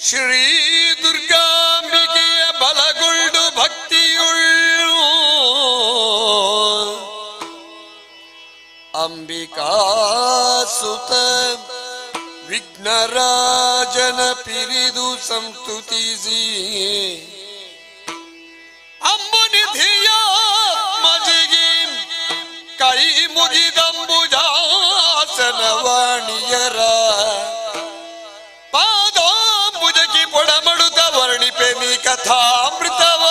ಶ್ರೀ ದುರ್ಗಾಂಬಿಕೆಯ ಬಲಗೊಂಡು ಭಕ್ತಿಯುಳ್ಳು ಅಂಬಿಕಾ ಸುತ ವಿಘ್ನರಾಜನ ಪಿರಿದು ಸಂಸ್ತುತಿಸಿ ಅಂಬುನಿಧಿಯ ಮಜಿಗೆ ಕೈ ಮುಗಿದಂಬುಜಾಸನವಾಣಿಯರ ಪಾದಾಂಬುಜಕ್ಕೆ ಪೊಡಮಡುತ್ತ ವರ್ಣಿಪೆ ನೀ ಕಥಾಮೃತವ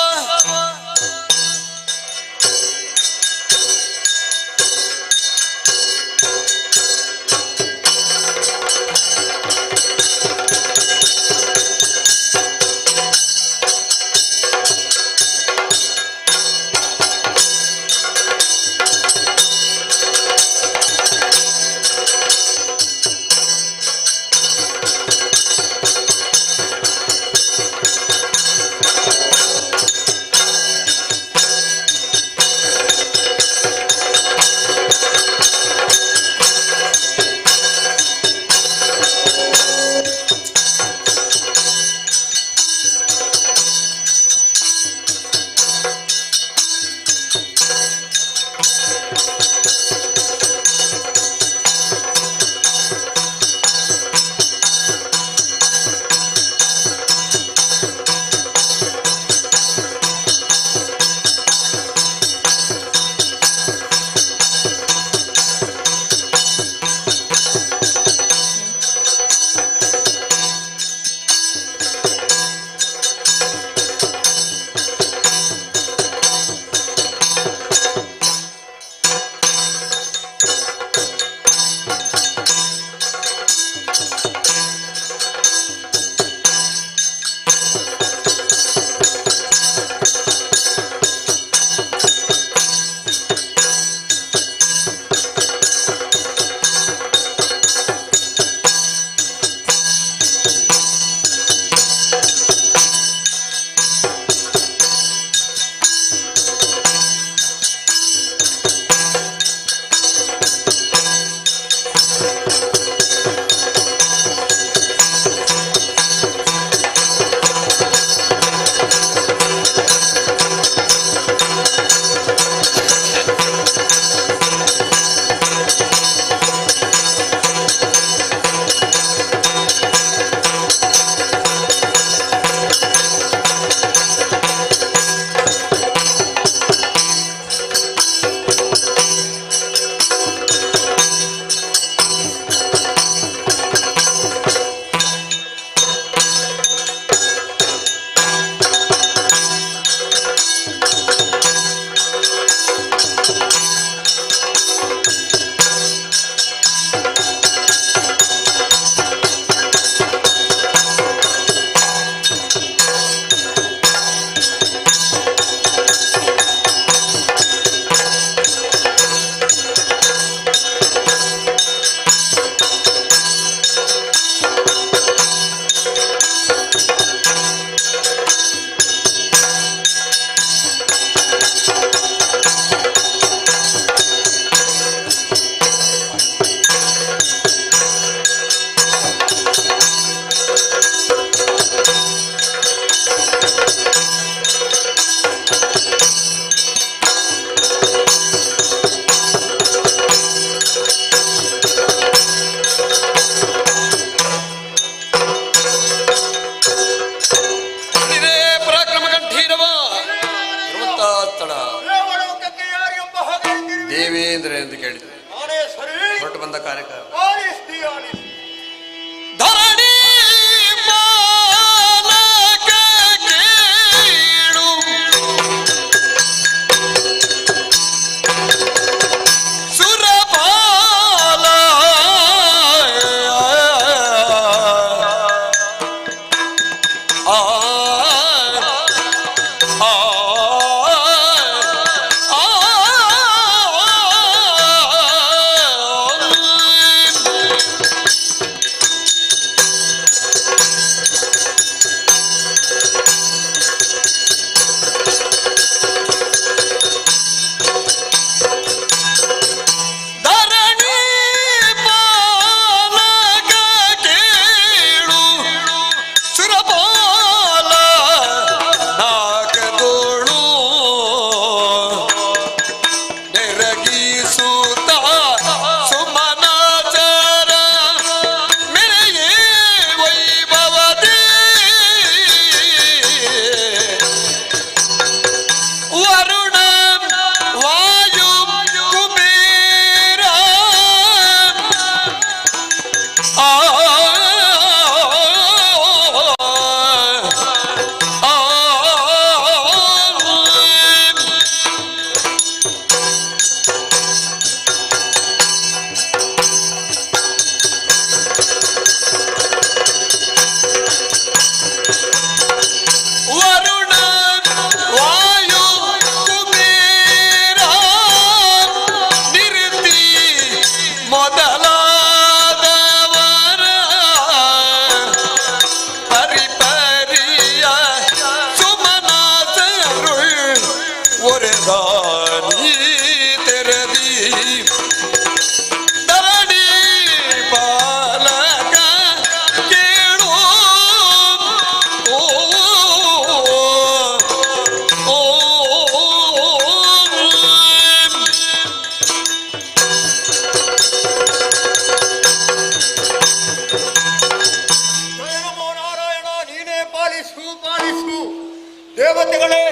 ದೇವತೆಗಳೇ,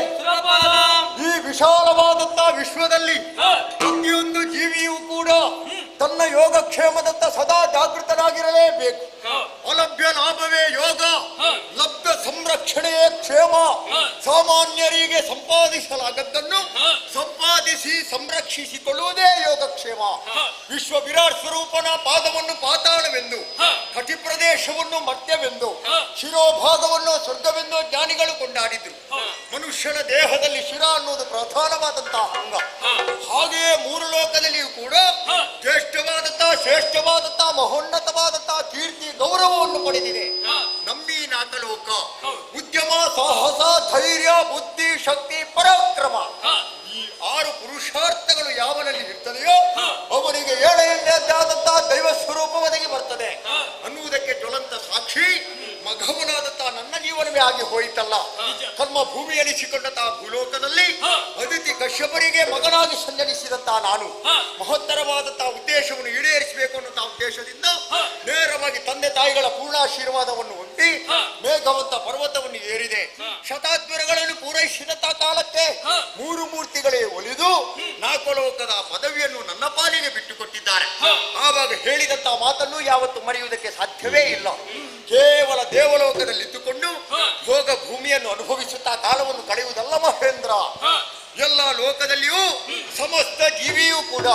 ಈ ವಿಶಾಲವಾದಂತ ವಿಶ್ವದಲ್ಲಿ ಪ್ರತಿಯೊಂದು ಜೀವಿಯೂ ಕೂಡ ತನ್ನ ಯೋಗಕ್ಷೇಮದತ್ತ ಸದಾ ಜಾಗೃತನಾಗಿರಲೇಬೇಕು. ಅಲಭ್ಯ ಲಾಭವೇ ಯೋಗ, ಲಬ್ಧ ಸಂರಕ್ಷಣೆಯೇ ಕ್ಷೇಮ. ಸಾಮಾನ್ಯರಿಗೆ ಸಂಪಾದಿಸಲಾಗದ್ದನ್ನು ಸಂಪಾದಿಸಿ ಸಂರಕ್ಷಿಸಿಕೊಳ್ಳುವುದೇ ಯೋಗಕ್ಷೇಮ. ವಿಶ್ವ ವಿರಾಟ್ ಸ್ವರೂಪನ ಪಾದವನ್ನು ಪಾತಾಳವೆಂದು, ಕಟಿ ಪ್ರದೇಶವನ್ನು ಮರ್ತ್ಯವೆಂದು, ಶಿರೋಭಾಗವನ್ನು ಸ್ವರ್ಗವೆಂದು ಜ್ಞಾನಿಗಳು ಕೊಂಡಾಡಿದ್ರು. ಮನುಷ್ಯನ ದೇಹದಲ್ಲಿ ಶಿರ ಅನ್ನುವುದು ಪ್ರಧಾನವಾದಂತಹ ಅಂಗ. ಹಾಗೆಯೇ ಮೂರು ಲೋಕದಲ್ಲಿಯೂ ಕೂಡ ಶ್ರೇಷ್ಠವಾದಂತಹ ಮಹೋನ್ನತವಾದಂತಹ ಕೀರ್ತಿ ಗೌರವವನ್ನು ಪಡೆದಿದೆ. ನಂಬಿ ನಾಲ್ಕಲೋಕ, ಉದ್ಯಮ, ಸಾಹಸ, ಧೈರ್ಯ, ಬುದ್ಧಿ, ಶಕ್ತಿ, ಪರಾಕ್ರಮ, ಈ 6 ಪುರುಷಾರ್ಥಗಳು ಯಾವನಲ್ಲಿ ಇರ್ತದೆಯೋ ಅವನಿಗೆ ಏಳೆಂದಾದಂತಹ ದೈವ ಸ್ವರೂಪ ಒದಗಿ ಬರ್ತದೆ ಅನ್ನುವುದಕ್ಕೆ ಜ್ವಲಂತ ಸಾಕ್ಷಿ ಮಘವನಾದಂತಹ ನನ್ನ ಜೀವನವೇ ಆಗಿ ಹೋಯಿತಲ್ಲ. ಕರ್ಮ ಭೂಮಿ ಎನಿಸಿಕೊಂಡಂತಹ ಭೂಲೋಕದಲ್ಲಿ ಅದಿತಿ ಕಶ್ಯಪರಿಗೆ ಮಗನಾಗಿ ಸಂಜನಿಸಿದಂತಹ ನಾನು ಮಹತ್ತರವಾದಂತಹ ಉದ್ದೇಶವನ್ನು ಈಡೇರಿಸಬೇಕು ಅನ್ನುವಂತಹ ಉದ್ದೇಶದಿಂದ ನೇರವಾಗಿ ತಂದೆ ತಾಯಿಗಳ ಪೂರ್ಣಾಶೀರ್ವಾದವನ್ನು ಹೊಂದಿ ಮೇಘವಂತ ಪರ್ವತವನ್ನು ಏರಿದೆ. ಶತಾದ್ವರಗಳನ್ನು ಪೂರೈಸಿದಂತಹ ಕಾಲಕ್ಕೆ 3 ಮೂರ್ತಿಗಳೇ ಒಲಿದು 4 ಲೋಕದ ಪದವಿಯನ್ನು ನನ್ನ ಪಾಲಿಗೆ ಬಿಟ್ಟುಕೊಟ್ಟಿದ್ದಾರೆ. ಆವಾಗ ಹೇಳಿದಂತಹ ಮಾತನ್ನು ಯಾವತ್ತು ಮರೆಯುವುದಕ್ಕೆ ಸಾಧ್ಯವೇ ಇಲ್ಲ. ಕೇವಲ ದೇವಲೋಕದಲ್ಲಿ ಇದ್ದುಕೊಂಡು ಭೋಗ ಭೂಮಿಯನ್ನು ಅನುಭವಿಸುತ್ತಾ ಕಾಲವನ್ನು ಕಳೆಯುವುದಲ್ಲ ಮಹೇಂದ್ರ. ಎಲ್ಲ ಲೋಕದಲ್ಲಿಯೂ ಸಮಸ್ತ ಜೀವಿಯೂ ಕೂಡ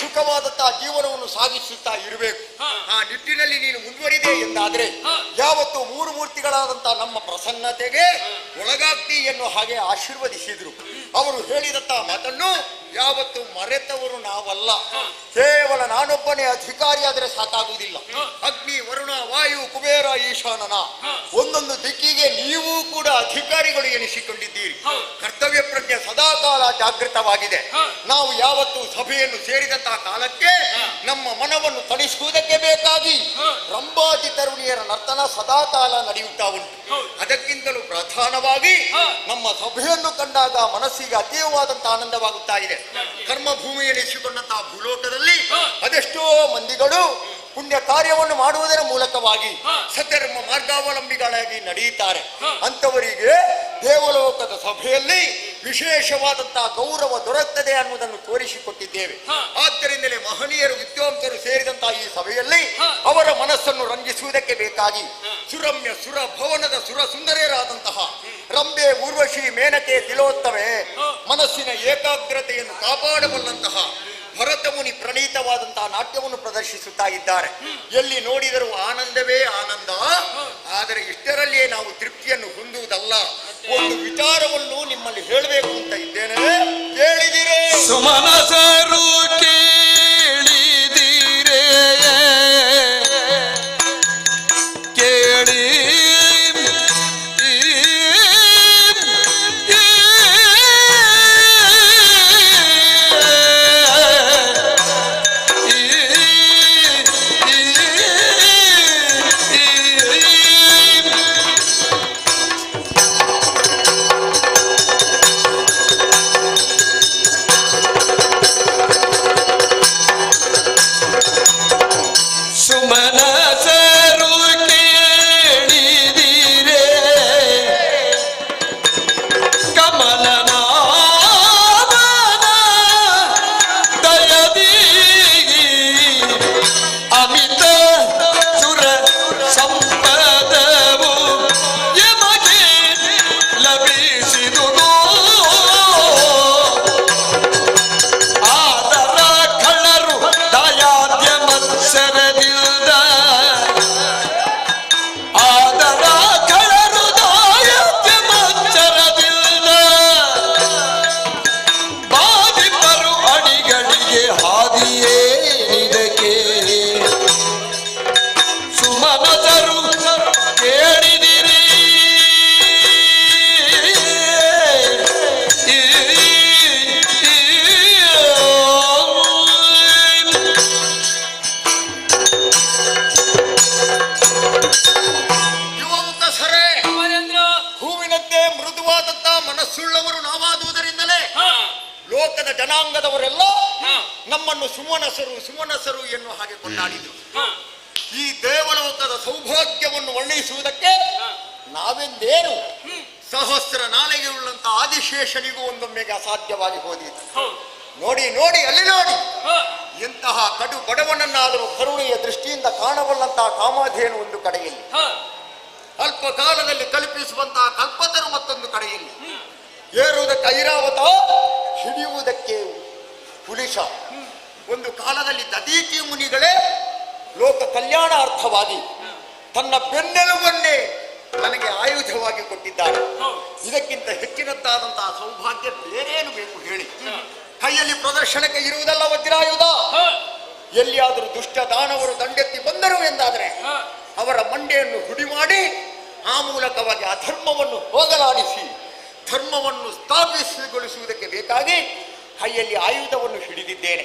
ಸುಖವಾದಂತಹ ಜೀವನವನ್ನು ಸಾಗಿಸುತ್ತಾ ಇರಬೇಕು. ಆ ನಿಟ್ಟಿನಲ್ಲಿ ನೀನು ಮುಂದುವರಿದೆ ಎಂದಾದ್ರೆ ಯಾವತ್ತು 3 ಮೂರ್ತಿಗಳಾದಂತಹ ನಮ್ಮ ಪ್ರಸನ್ನತೆಗೆ ಒಳಗಾಗ್ತಿ ಎನ್ನುವ ಹಾಗೆ ಆಶೀರ್ವದಿಸಿದ್ರು. ಅವರು ಹೇಳಿದಂತಹ ಮಾತನ್ನು ಯಾವತ್ತು ಮರೆತವರು ನಾವಲ್ಲ. ಕೇವಲ ನಾನೊಬ್ಬನೇ ಅಧಿಕಾರಿಯಾದರೆ ಸಾಕಾಗುವುದಿಲ್ಲ. ಅಗ್ನಿ, ವರುಣ, ವಾಯು, ಕುಬೇರ, ಈಶಾನನ ಒಂದೊಂದು ದಿಕ್ಕಿಗೆ ನೀವು ಕೂಡ ಅಧಿಕಾರಿಗಳು ಎನಿಸಿಕೊಂಡಿದ್ದೀರಿ. ಕರ್ತವ್ಯ ಪ್ರಜ್ಞೆ ಸದಾಕಾಲ ಜಾಗೃತವಾಗಿದೆ. ನಾವು ಯಾವತ್ತು ಸಭೆಯನ್ನು ಸೇರಿದಂತಹ ಕಾಲಕ್ಕೆ ನಮ್ಮ ಮನವನ್ನು ತಣಿಸುವುದಕ್ಕೆ ಬೇಕಾಗಿ ರಂಭಾದಿ ತರುಣಿಯರ ನರ್ತನ ಸದಾಕಾಲ ನಡೆಯುತ್ತಾ ಉಂಟು. ಅದಕ್ಕಿಂತಲೂ ಪ್ರಧಾನವಾಗಿ ನಮ್ಮ ಸಭೆಯನ್ನು ಕಂಡಾಗ ಮನಸ್ಸಿಗೆ ಅತೀವವಾದಂತಹ ಆನಂದವಾಗುತ್ತಾ ಇದೆ. ಕರ್ಮ ಭೂಮಿ ಎನಿಸಿಕೊಂಡಂತಹ ಭೂಲೋಕದಲ್ಲಿ ಅದೆಷ್ಟೋ ಮಂದಿಗಳು ಪುಣ್ಯ ಕಾರ್ಯವನ್ನು ಮಾಡುವುದರ ಮೂಲಕವಾಗಿ ಸತ್ಯಧರ್ಮ ಮಾರ್ಗಾವಲಂಬಿಗಳಾಗಿ ನಡೆಯುತ್ತಾರೆ. ಅಂತವರಿಗೆ ದೇವಲೋಕದ ಸಭೆಯಲ್ಲಿ ವಿಶೇಷವಾದಂತಹ ಗೌರವ ದೊರಕುತ್ತದೆ ಅನ್ನುವುದನ್ನು ತೋರಿಸಿಕೊಟ್ಟಿದ್ದೇವೆ. ಆದ್ದರಿಂದಲೇ ಮಹನೀಯರು, ವಿದ್ವಾಂಸರು ಸೇರಿದಂತಹ ಈ ಸಭೆಯಲ್ಲಿ ಅವರ ಮನಸ್ಸನ್ನು ರಂಜಿಸುವುದಕ್ಕೆ ಬೇಕಾಗಿ ಸುರಮ್ಯ ಸುರ ಭವನದ ಸುರ ಸುಂದರಿಯರಾದಂತಹ ರಂಬೆ, ಊರ್ವಶಿ, ಮೇನಕೆ, ತಿಲೋತ್ತಮೆ ಮನಸ್ಸಿನ ಏಕಾಗ್ರತೆಯನ್ನು ಕಾಪಾಡಬಲ್ಲಂತಹ ಭರತ ಮುನಿ ಪ್ರಣೀತವಾದಂತಹ ನಾಟ್ಯವನ್ನು ಪ್ರದರ್ಶಿಸುತ್ತಾ ಇದ್ದಾರೆ. ಎಲ್ಲಿ ನೋಡಿದರೂ ಆನಂದವೇ ಆನಂದ. ಆದರೆ ಇಷ್ಟರಲ್ಲಿಯೇ ನಾವು ತೃಪ್ತಿಯನ್ನು ಹೊಂದುವುದಲ್ಲ. ಒಂದು ವಿಚಾರವನ್ನು ನಿಮ್ಮಲ್ಲಿ ಹೇಳಬೇಕು ಅಂತ ಇದ್ದೇನೆ, ಕೇಳಿದಿರೇ? ಸುಮನಸರು ಕೇಳಿದಿರೇ? ಕೇಳಿ ಜನಾಂಗದವರೆಲ್ಲ ನಮ್ಮನ್ನು ಸುಮನಸರು ಎನ್ನುವ ಹಾಗೆ ಕೊಂಡಾಡಿದ್ರು. ಈ ದೇವಲೋಕದ ಸೌಭಾಗ್ಯವನ್ನು ವರ್ಣಿಸುವುದಕ್ಕೆ ನಾವೆಂದೇನು ಸಹಸ್ರ ನಾಲಿಗೆಯುಳ್ಳಂತ ಆದಿಶೇಷನಿಗೂ ಒಂದೊಮ್ಮೆಗೆ ಅಸಾಧ್ಯವಾಗಿ ಹೋದಿತ್ತು. ಹೌದು. ನೋಡಿ ನೋಡಿ ಅಲ್ಲಿ ನೋಡಿ, ಹ, ಎಂತಹ ಕಡು ಬಡವನನ್ನಾದರೂ ಕರುಣೆಯ ದೃಷ್ಟಿಯಿಂದ ಕಾಣಬಲ್ಲಂತಹ ಕಾಮಾಧೇನು ಒಂದು ಕಡೆಯಲ್ಲಿ, ಹ, ಅಲ್ಪ ಕಾಲದಲ್ಲಿ ಕಲ್ಪಿಸುವಂತಹ ಕಲ್ಪತರು ಮತ್ತೊಂದು ಕಡೆಯಲ್ಲಿ, ಏರುವುದಕ್ಕೆ ಐರಾವತ, ಹಿಡಿಯುವುದಕ್ಕೆ ಹುಲಿಶ. ಒಂದು ಕಾಲದಲ್ಲಿ ದದೀತಿ ಮುನಿಗಳೇ ಲೋಕ ಕಲ್ಯಾಣಾರ್ಥವಾಗಿ ತನ್ನ ಬೆನ್ನೆಲುಬನ್ನೇ ನನಗೆ ಆಯುಧವಾಗಿ ಕೊಟ್ಟಿದ್ದಾರೆ. ಹೌದು. ಇದಕ್ಕಿಂತ ಹೆಚ್ಚಿನದ್ದಾದಂತಹ ಸೌಭಾಗ್ಯ ಬೇರೇನು ಬೇಕು ಹೇಳಿ? ಕೈಯಲ್ಲಿ ಪ್ರದರ್ಶನಕ್ಕೆ ಇರುವುದಲ್ಲ ವಜ್ರಾಯುಧ. ಹ, ಎಲ್ಲಿಯಾದರೂ ದುಷ್ಟ ದಾನವರು ದಂಡೆತ್ತಿ ಬಂದರು ಎಂದಾದರೆ ಹ, ಅವರ ಮಂಡೆಯನ್ನು ಹುಡಿ ಮಾಡಿ ಆ ಮೂಲಕವಾಗಿ ಅಧರ್ಮವನ್ನು ಹೋಗಲಾಡಿಸಿ ಧರ್ಮವನ್ನು ಸ್ಥಾಪಿಸಿಗೊಳಿಸುವುದಕ್ಕೆ ಬೇಕಾಗಿ ಕೈಯಲ್ಲಿ ಆಯುಧವನ್ನು ಹಿಡಿದಿದ್ದೇನೆ.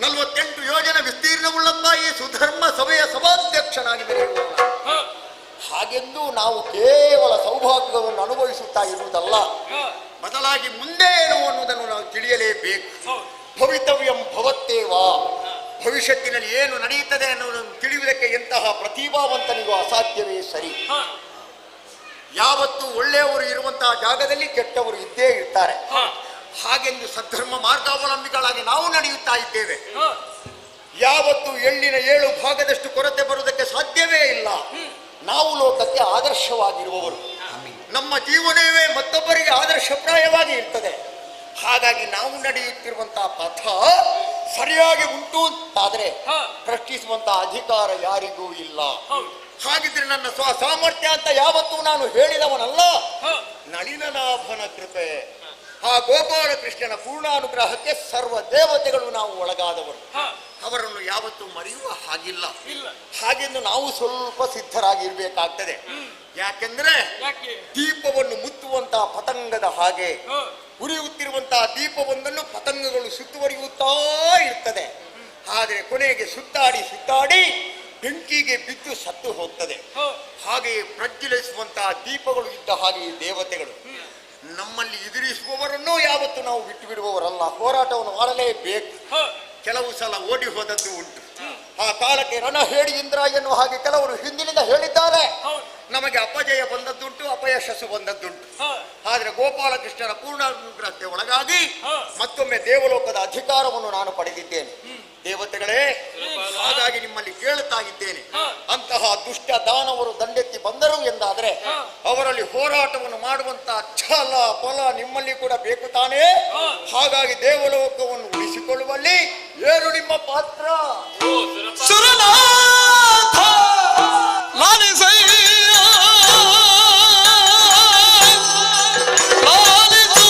48 ಯೋಜನೆ ವಿಸ್ತೀರ್ಣವುಳ್ಳಂತ ಈ ಸುಧರ್ಮ ಸಭೆಯ ಸಭಾಧ್ಯಕ್ಷನಾಗಿ ಬೆಳೆಯುವವನು. ಹ, ಹಾಗೆಂದು ನಾವು ಕೇವಲ ಸೌಭಾಗ್ಯವನ್ನು ಅನುಭವಿಸುತ್ತಾ ಇರುವುದಲ್ಲ, ಹ, ಬದಲಾಗಿ ಮುಂದೆ ಏನು ಅನ್ನುವುದನ್ನು ನಾವು ತಿಳಿಯಲೇಬೇಕು. ಹೌದು. ಭವಿತವ್ಯಂ ಭವತ್ತೇವ, ಭವಿಷ್ಯತ್ತಿನಲ್ಲಿ ಏನು ನಡೆಯುತ್ತದೆ ಅನ್ನೋದನ್ನು ತಿಳಿಯುವುದಕ್ಕೆ ಎಂತಹ ಪ್ರತಿಭಾವಂತನಿಗೂ ಅಸಾಧ್ಯವೇ ಸರಿ. ಹ, ಯಾವತ್ತು ಒಳ್ಳೆಯವರು ಇರುವಂತಹ ಜಾಗದಲ್ಲಿ ಕೆಟ್ಟವರು ಇದ್ದೇ ಇರ್ತಾರೆ. ಹ, ಹಾಗೆಂದು ಸದ್ಧರ್ಮ ಮಾರ್ಗಾವಲಂಬಿಗಳಾಗಿ ನಾವು ನಡೆಯುತ್ತಾ ಇದ್ದೇವೆ. ಹ, ಯಾವತ್ತು ಎಳ್ಳಿನ 7 ಭಾಗದಷ್ಟು ಕೊರತೆ ಬರುವುದಕ್ಕೆ ಸಾಧ್ಯವೇ ಇಲ್ಲ. ನಾವು ಲೋಕಕ್ಕೆ ಆದರ್ಶವಾಗಿರುವವರು, ನಮ್ಮ ಜೀವನವೇ ಮತ್ತೊಬ್ಬರಿಗೆ ಆದರ್ಶಪ್ರಾಯವಾಗಿ ಇರ್ತದೆ. ಹಾಗಾಗಿ ನಾವು ನಡೆಯುತ್ತಿರುವಂತಹ ಪಥ ಸರಿಯಾಗಿ ಉಂಟು ಅಂತಾದರೆ ಹ, ಪ್ರಶ್ನಿಸುವಂತಹ ಅಧಿಕಾರ ಯಾರಿಗೂ ಇಲ್ಲ. ಹೌದು. ಹಾಗಿದ್ರೆ ನನ್ನ ಸಾಮರ್ಥ್ಯ ಅಂತ ಯಾವತ್ತೂ ನಾನು ಹೇಳಿದವನಲ್ಲ. ಹ, ನಳಿನನಾಭನ ಕೃಪೆ, ಆ ಗೋಪಾಲ ಕೃಷ್ಣನ ಪೂರ್ಣಾನುಗ್ರಹಕ್ಕೆ ಸರ್ವ ದೇವತೆಗಳು ನಾವು ಒಳಗಾದವರು. ಹ, ಅವರನ್ನು ಯಾವತ್ತೂ ಮರೆಯುವ ಹಾಗಿಲ್ಲ. ಇಲ್ಲ. ಹಾಗೆಂದು ನಾವು ಸ್ವಲ್ಪ ಸಿದ್ಧರಾಗಿರ್ಬೇಕಾಗ್ತದೆ. ಯಾಕೆಂದ್ರೆ ಯಾಕೆ? ದೀಪವನ್ನು ಮುತ್ತುವಂತಹ ಪತಂಗದ ಹಾಗೆ ಹ, ಉರಿಯುತ್ತಿರುವಂತಹ ದೀಪವೊಂದನ್ನು ಪತಂಗಗಳು ಸುತ್ತುವರಿಯುತ್ತಾ ಇರ್ತದೆ. ಆದರೆ ಕೊನೆಗೆ ಸುತ್ತಾಡಿ ಸುತ್ತಾಡಿ ಬೆಂಕಿಗೆ ಬಿದ್ದು ಸತ್ತು ಹೋಗ್ತದೆ. ಹ, ಹಾಗೆಯೇ ಪ್ರಜ್ವಲಿಸುವಂತಹ ದೀಪಗಳು ಇದ್ದ ಹಾಗೆ ಈ ದೇವತೆಗಳು ನಮ್ಮಲ್ಲಿ ಎದುರಿಸುವವರನ್ನೂ ಯಾವತ್ತು ನಾವು ಬಿಟ್ಟು ಬಿಡುವವರಲ್ಲ. ಹೋರಾಟವನ್ನು ಮಾಡಲೇಬೇಕು. ಹ, ಕೆಲವು ಸಲ ಓಡಿ ಹೋದದ್ದು ಉಂಟು. ಆ ಕಾಲಕ್ಕೆ ರಣ ಹೇಳಿ ಇಂದ್ರ ಎನ್ನುವ ಹಾಗೆ ಕೆಲವರು ಹಿಂದಿನಿಂದ ಹೇಳಿದ್ದಾರೆ. ಹೌದು. ನಮಗೆ ಅಪಜಯ ಬಂದದ್ದುಂಟು, ಅಪಯಶಸ್ಸು ಬಂದದ್ದುಂಟು. ಹ, ಆದರೆ ಗೋಪಾಲಕೃಷ್ಣನ ಪೂರ್ಣಾನುಗ್ರಹಕ್ಕೆ ಒಳಗಾಗಿ ಹ, ಮತ್ತೊಮ್ಮೆ ದೇವಲೋಕದ ಅಧಿಕಾರವನ್ನು ನಾನು ಪಡೆದಿದ್ದೇನೆ. ದೇವತೆಗಳೇ, ಹಾಗಾಗಿ ನಿಮ್ಮಲ್ಲಿ ಕೇಳುತ್ತಾ ಇದ್ದೇನೆ, ಹ, ಅಂತಹ ದುಷ್ಟ ದಾನವರು ದಂಡೆತ್ತಿ ಬಂದರು ಎಂದಾದರೆ ಹ, ಅವರಲ್ಲಿ ಹೋರಾಟವನ್ನು ಮಾಡುವಂತಹ ಛಲ ಬಲ ನಿಮ್ಮಲ್ಲಿ ಕೂಡ ಬೇಕು ತಾನೇ. ಹ. ಹಾಗಾಗಿ ದೇವಲೋಕವನ್ನು ಉಳಿಸಿಕೊಳ್ಳುವಲ್ಲಿ ಏನು ನಿಮ್ಮ ಪಾತ್ರ? ಓ, ಸುರಪ್ಪ. ಸುರನಾಥ ಲಾಲಿಸಯ್ಯ, ಲಾಲಿಸು.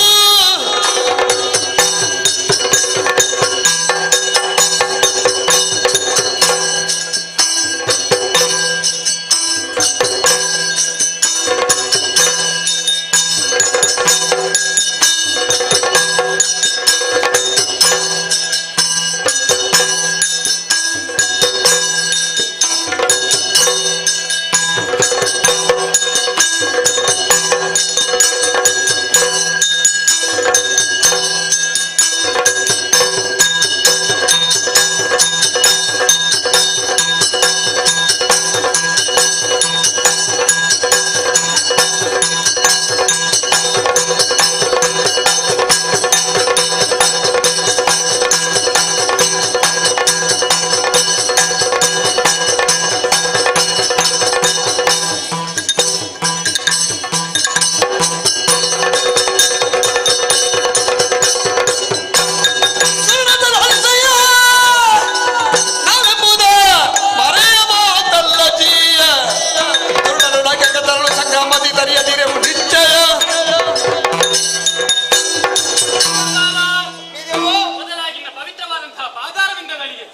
ಸುರನಾಥ ಲಾಲಿಸಯ್ಯ, ನಾವೆಂಬುದ ಮರೆಯಬಹುದಲ್ಲ ಜೀಯ. ದುರ್ಡರು ನಗೆಗೆ ತರಲು ಸಂಗ್ರಾಮದಿ ತರಿಯದಿರೆವು ನಿಶ್ಚಯ. ಮೊದಲಾಗಿನ ಪವಿತ್ರವಾದಂತಹ ಪಾದಾರವಿಂದಗಳಿಗೆ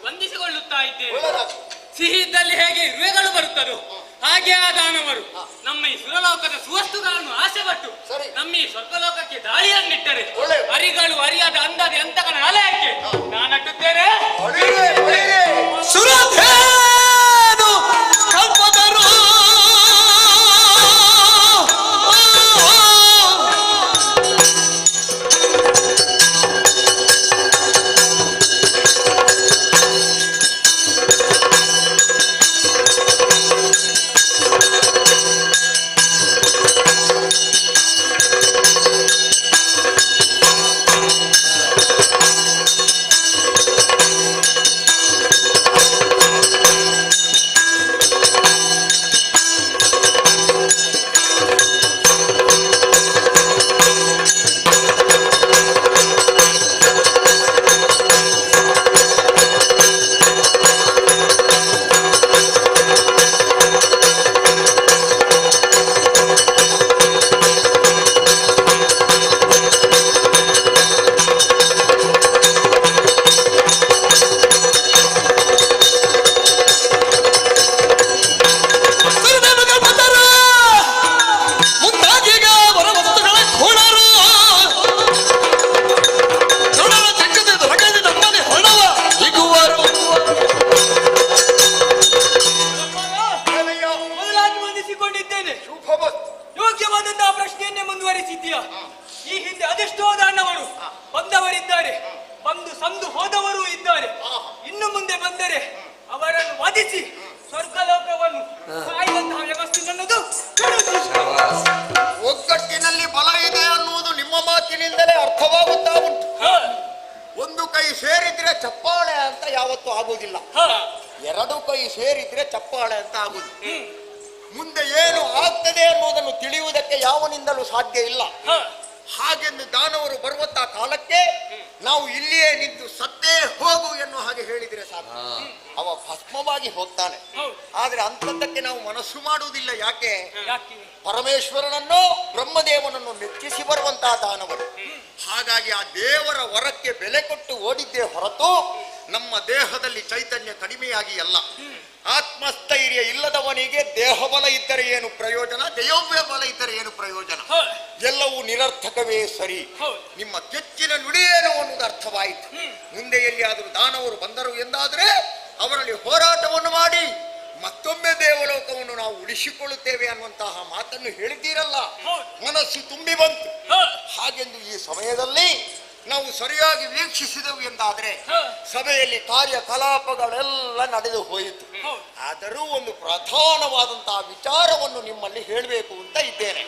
ವಂದಿಸಿಕೊಳ್ಳುತ್ತಾ ಇದ್ದೇವೆ. ಒಳ್ಳೆದಾಗ್ತದೆ. ಸಿಹಿ ಇದ್ದಲ್ಲಿ ಹೇಗೆ ಇರುವೆಗಳು ಬರುತ್ತದೋ ಹಾಗೆ ಆ ದಾನವರು ನಮ್ಮ ಈ ಸುರಲೋಕದ ಸುವಸ್ತುಗಳನ್ನು ಆಸೆ ಪಟ್ಟು ಸರಿ. ನಮ್ಮ ಈ ಸ್ವರ್ಗಲೋಕಕ್ಕೆ ದಾಳಿಯನ್ನಿಟ್ಟರೆ ಒಳ್ಳೆಯದು. ಅರಿಗಳು ಅರಿಯಾದ ಅಂದಾದ ಅಂತಕನ ಅಲೆಯಕ್ಕೆ ನಾನಟ್ಟುತ್ತೇನೆ. ಹೊಡಿರಿ, ಹೊಡಿರಿ. ಸುರಧೇನು ಕಲ್ಪತರು, ಮಾತಿಯನ್ನೇ ಮುಂದುವರಿಸಿದ್ದೀಯಾ? ಈ ಹಿಂದೆ ಅದೆಷ್ಟೋ ದಾನವರು ಬಂದವರಿದ್ದಾರೆ, ಬಂದು ಸಂದು ಹೋದವರು ಇದ್ದಾರೆ. ಇನ್ನು ಮುಂದೆ ಬಂದರೆ ಅವರನ್ನು ವಧಿಸಿ ಸ್ವರ್ಗಲೋಕವನ್ನು ಕಾಯುವಂತಹ ವ್ಯವಸ್ಥೆ ನನ್ನದು. ಒಗ್ಗಟ್ಟಿನಲ್ಲಿ ಬಲ ಇದೆ ಅನ್ನುವುದು ನಿಮ್ಮ ಮಾತಿನಿಂದಲೇ ಅರ್ಥವಾಗುತ್ತಾ ಉಂಟು. ಒಂದು ಕೈ ಸೇರಿದ್ರೆ ಚಪ್ಪಾಳೆ ಅಂತ ಯಾವತ್ತೂ ಆಗುವುದಿಲ್ಲ, ಎರಡು ಕೈ ಸೇರಿದ್ರೆ ಚಪ್ಪಾಳೆ ಅಂತ ಆಗುದು. ಮುಂದೆ ಏನು ಆಗ್ತದೆ ಅನ್ನುವುದನ್ನು ತಿಳಿಯುವುದಕ್ಕೆ ಯಾವನಿಂದಲೂ ಸಾಧ್ಯ ಇಲ್ಲ. ಹಾಗೆಂದು ದಾನವರು ಬರುವಂತಹ ಕಾಲಕ್ಕೆ ನಾವು ಇಲ್ಲಿಯೇ ನಿಂತು ಸತ್ತೇ ಹೋಗು ಎನ್ನುವ ಹಾಗೆ ಹೇಳಿದ್ರೆ ಸಾಕು, ಅವ ಭಸ್ಮವಾಗಿ ಹೋಗ್ತಾನೆ. ಆದ್ರೆ ಅಂಥದ್ದಕ್ಕೆ ನಾವು ಮನಸ್ಸು ಮಾಡುವುದಿಲ್ಲ. ಯಾಕೆ? ಪರಮೇಶ್ವರನನ್ನು ಬ್ರಹ್ಮದೇವನನ್ನು ಮೆಚ್ಚಿಸಿ ಬರುವಂತಹ ದಾನವರು. ಹಾಗಾಗಿ ಆ ದೇವರ ವರಕ್ಕೆ ಬೆಲೆ ಕೊಟ್ಟು ಓಡಿದ್ದೇ ಹೊರತು ನಮ್ಮ ದೇಹದಲ್ಲಿ ಚೈತನ್ಯ ಕಡಿಮೆಯಾಗಿ ಅಲ್ಲ. ಆತ್ಮಸ್ಥೈರ್ಯ ಇಲ್ಲದವನಿಗೆ ದೇಹ ಬಲ ಇದ್ದರೆ ಏನು ಪ್ರಯೋಜನ, ದೈವ್ಯ ಬಲ ಇದ್ದರೆ ಏನು ಪ್ರಯೋಜನ? ಎಲ್ಲವೂ ನಿರರ್ಥಕವೇ ಸರಿ. ನಿಮ್ಮ ಕೆಚ್ಚಿನ ನುಡಿಯೇನು ಅನ್ನುವುದು ಅರ್ಥವಾಯಿತು. ಮುಂದೆ ಎಲ್ಲಿಯಾದರೂ ದಾನವರು ಬಂದರು ಎಂದಾದರೆ ಅವರಲ್ಲಿ ಹೋರಾಟವನ್ನು ಮಾಡಿ ಮತ್ತೊಮ್ಮೆ ದೇವಲೋಕವನ್ನು ನಾವು ಉಳಿಸಿಕೊಳ್ಳುತ್ತೇವೆ ಅನ್ನುವಂತಹ ಮಾತನ್ನು ಹೇಳಿದ್ದೀರಲ್ಲ, ಮನಸ್ಸು ತುಂಬಿ ಬಂತು. ಹಾಗೆಂದು ಈ ಸಮಯದಲ್ಲಿ ನಾವು ಸರಿಯಾಗಿ ವೀಕ್ಷಿಸಿದೆವು ಎಂದಾದ್ರೆ ಸಭೆಯಲ್ಲಿ ಕಾರ್ಯಕಲಾಪಗಳೆಲ್ಲ ನಡೆದು ಹೋಯಿತು. ಆದರೂ ಒಂದು ಪ್ರಧಾನವಾದಂತಹ ವಿಚಾರವನ್ನು ನಿಮ್ಮಲ್ಲಿ ಹೇಳಬೇಕು ಅಂತ ಇದ್ದೇನೆ.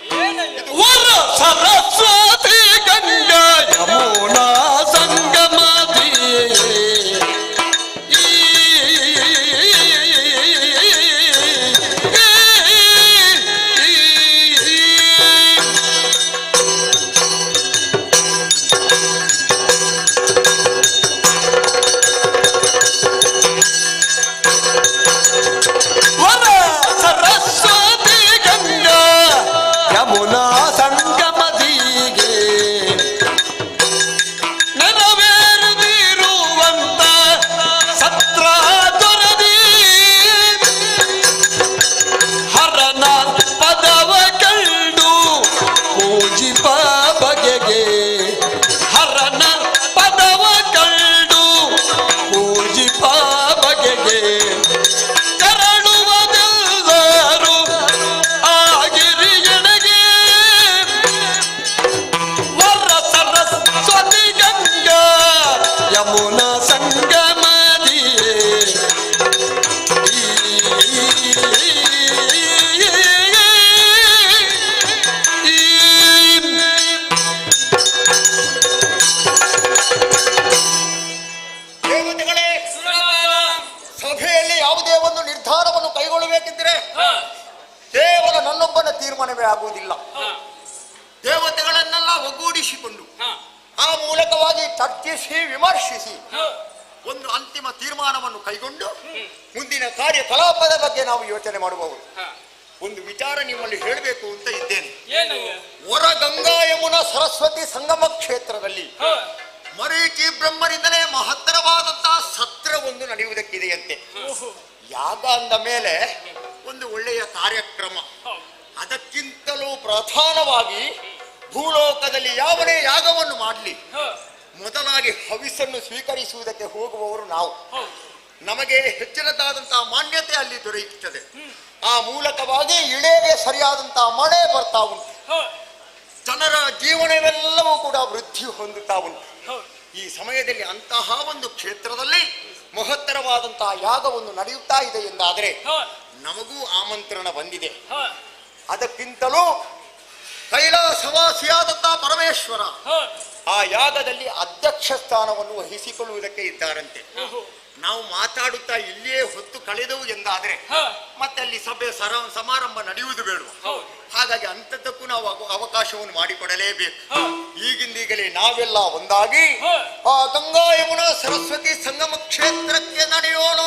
ವರ ಸರಸ್ವತಿ ಗಂಗಾ ಯಮುನಾ ಸಂಗಮದಿ ಆಗುವುದಿಲ್ಲ. ದೇವತೆಗಳನ್ನೆಲ್ಲ ಒಗ್ಗೂಡಿಸಿಕೊಂಡು ಆ ಮೂಲಕವಾಗಿ ಚರ್ಚಿಸಿ ವಿಮರ್ಶಿಸಿ ಒಂದು ಅಂತಿಮ ತೀರ್ಮಾನವನ್ನು ಕೈಗೊಂಡು ಮುಂದಿನ ಕಾರ್ಯಕಲಾಪದ ಬಗ್ಗೆ ನಾವು ಯೋಚನೆ ಮಾಡಬಹುದು. ಒಂದು ವಿಚಾರ ನಿಮ್ಮಲ್ಲಿ ಹೇಳಬೇಕು ಅಂತ ಇದ್ದೇನೆ. ಹೊರ ಗಂಗಾ ಯಮುನಾ ಸರಸ್ವತಿ ಸಂಗಮ ಕ್ಷೇತ್ರದಲ್ಲಿ ಮರೀಚಿ ಬ್ರಹ್ಮರಿಂದಲೇ ಮಹತ್ತರವಾದಂತಹ ಸತ್ರವೊಂದು ನಡೆಯುವುದಕ್ಕಿದೆಯಂತೆ. ಯಾಗ ಅಂದ ಮೇಲೆ ಒಂದು ಒಳ್ಳೆಯ ಕಾರ್ಯಕ್ರಮ. ಅದಕ್ಕಿಂತಲೂ ಪ್ರಧಾನವಾಗಿ ಭೂಲೋಕದಲ್ಲಿ ಯಾವನೇ ಯಾಗವನ್ನು ಮಾಡಲಿ ಮೊದಲಾಗಿ ಹವಿಸ್ಸನ್ನು ಸ್ವೀಕರಿಸುವುದಕ್ಕೆ ಹೋಗುವವರು ನಾವು. ನಮಗೆ ಹೆಚ್ಚಿನದಾದಂತಹ ಮಾನ್ಯತೆ ಅಲ್ಲಿ ದೊರೆಯುತ್ತದೆ. ಆ ಮೂಲಕವಾಗಿ ಇಳೆಗೆ ಸರಿಯಾದಂತಹ ಮಳೆ ಬರ್ತಾ ಉಂಟು. ಜನರ ಜೀವನವೆಲ್ಲವೂ ಕೂಡ ವೃದ್ಧಿ ಹೊಂದುತ್ತಾ ಉಂಟು. ಈ ಸಮಯದಲ್ಲಿ ಅಂತಹ ಒಂದು ಕ್ಷೇತ್ರದಲ್ಲಿ ಮಹತ್ತರವಾದಂತಹ ಯಾಗವನ್ನು ನಡೆಯುತ್ತಾ ಇದೆ ಎಂದಾದರೆ ನಮಗೂ ಆಮಂತ್ರಣ ಬಂದಿದೆ. ಅದಕ್ಕಿಂತಲೂ ಕೈಲಾಸವಾಸಿಯಾದಂತಹ ಪರಮೇಶ್ವರ ಆ ಯಾಗದಲ್ಲಿ ಅಧ್ಯಕ್ಷ ಸ್ಥಾನವನ್ನು ವಹಿಸಿಕೊಳ್ಳುವುದಕ್ಕೆ ಇದ್ದಾರಂತೆ. ನಾವು ಮಾತಾಡುತ್ತಾ ಇಲ್ಲಿಯೇ ಹೊತ್ತು ಕಳೆದವು ಎಂದಾದ್ರೆ ಮತ್ತೆ ಅಲ್ಲಿ ಸಭೆ ಸಮಾರಂಭ ನಡೆಯುವುದು ಬೇಡ. ಹಾಗಾಗಿ ಅಂಥದ್ದಕ್ಕೂ ನಾವು ಅವಕಾಶವನ್ನು ಮಾಡಿಕೊಡಲೇಬೇಕು. ಈಗಿಂದೀಗಲೇ ನಾವೆಲ್ಲ ಒಂದಾಗಿ ಆ ಗಂಗಾ ಯಮುನಾ ಸರಸ್ವತಿ ಸಂಗಮ ಕ್ಷೇತ್ರಕ್ಕೆ ನಡೆಯೋಣ.